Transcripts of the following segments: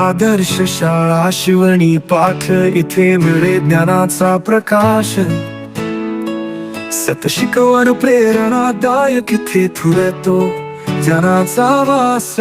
आदर्श शाळा शिवणी पाठ, इथे मिळे ज्ञानाचा प्रकाश. सत शिकवण प्रेरणादायक, इथे फुलतो ज्ञानाचा वास.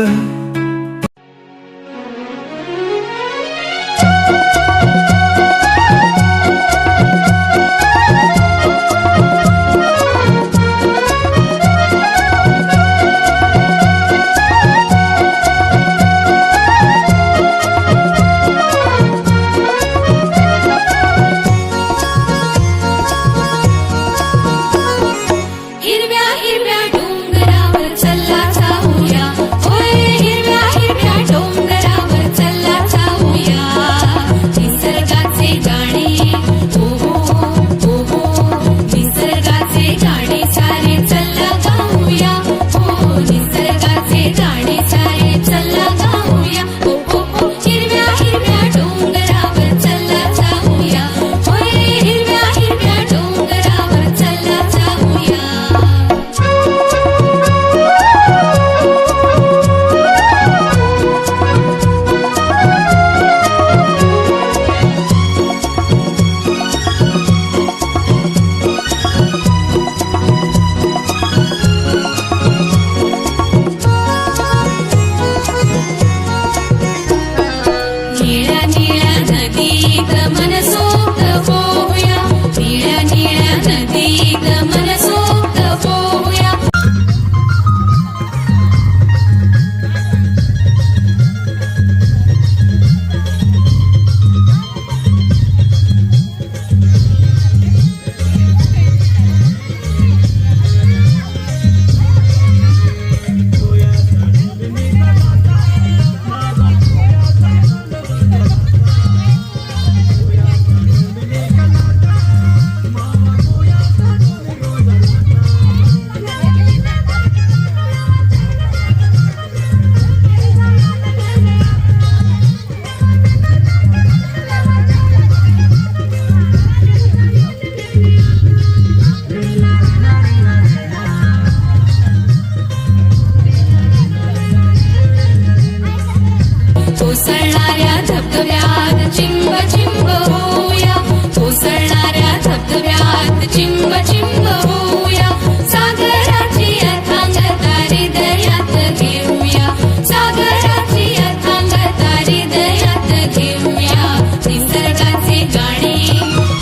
कोसळणाऱ्या धबधब्यात चिंब चिंब होऊया, कोसळणाऱ्या धबधब्यात चिंब चिंब होऊया. सागराची अथांगता हृदयात घेऊया, सागराची अथांगता हृदयात घेऊया. निसर्गाचे गाणे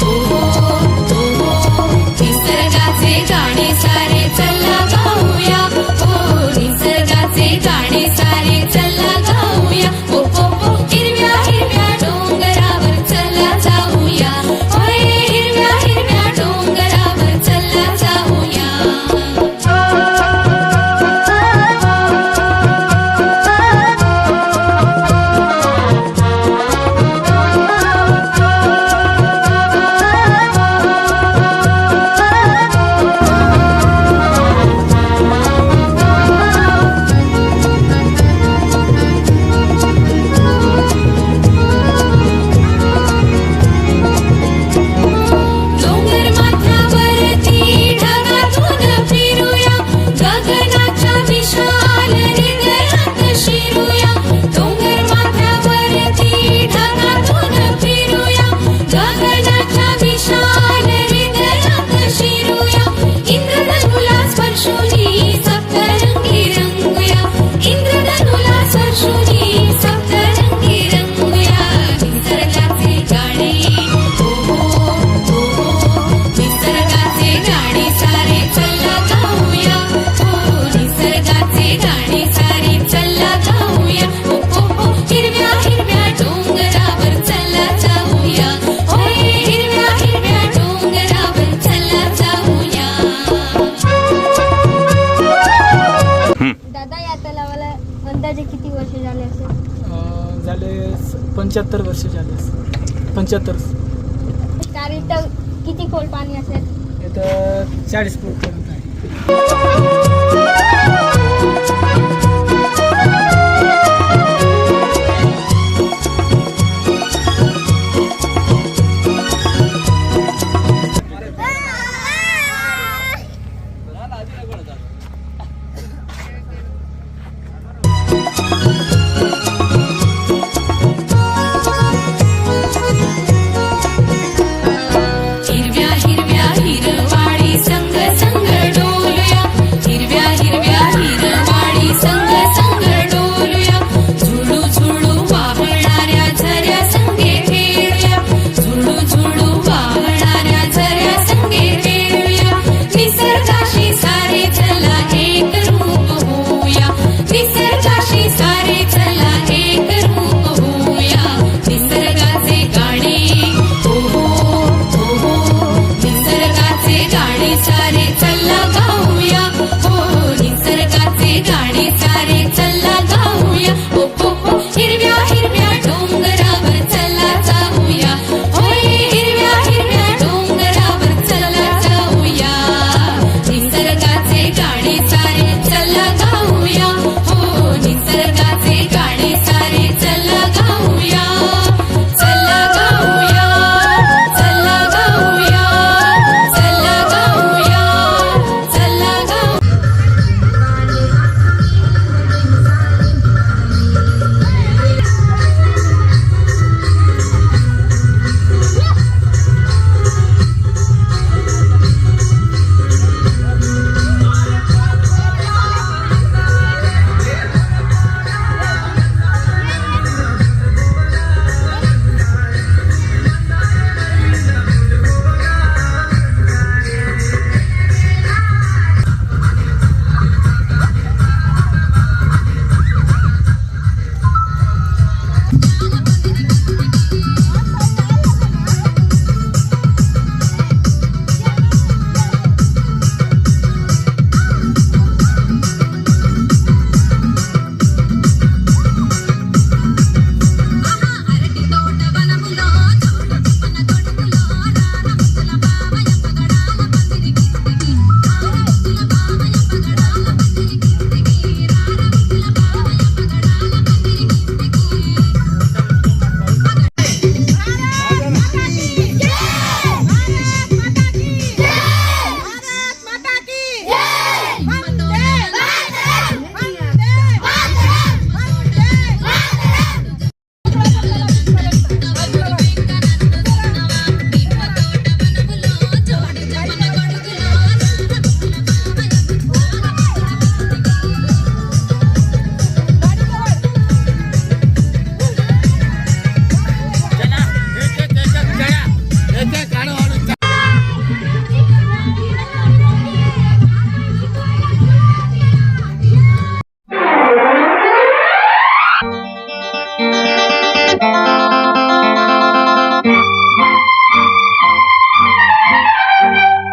हो हो, निसर्गाचे गाणे सारे चला गाऊया. हो निसर्गाचे गाणे सारे चला गाऊया. हिरव्या हिरव्या डोंगरावर चला जाऊया, होय हिरव्या हिरव्या डोंगरावर चला जाऊया. अंदाजे किती वर्ष झाले असेल? झाले 75 वर्ष झाले. 75. तर इथं किती खोल पाणी असेल? इथं 40 फूट पर्यंत आहे. गाणी सारे चला गाऊया हो निसर्गाचे गाणी सारे चला गाऊया हो हो हिरव्या हिरव्या डोंगरावर चला जाऊया होय हिरव्या हिरव्या डोंगरावर चला जाऊया निसर्गाचे गाणी सारे चला गाऊया हो निसर्गाचे गाणी सारे चला गाऊया चला गाऊया चला गाऊया चला गाऊया चला गाऊया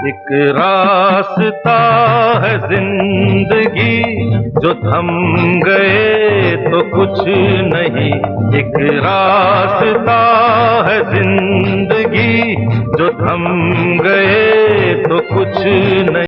एक रास्ता है जिंदगी जो थम गए तो कुछ नहीं। एक रास्ता है जिंदगी जो थम गए तो कुछ नहीं।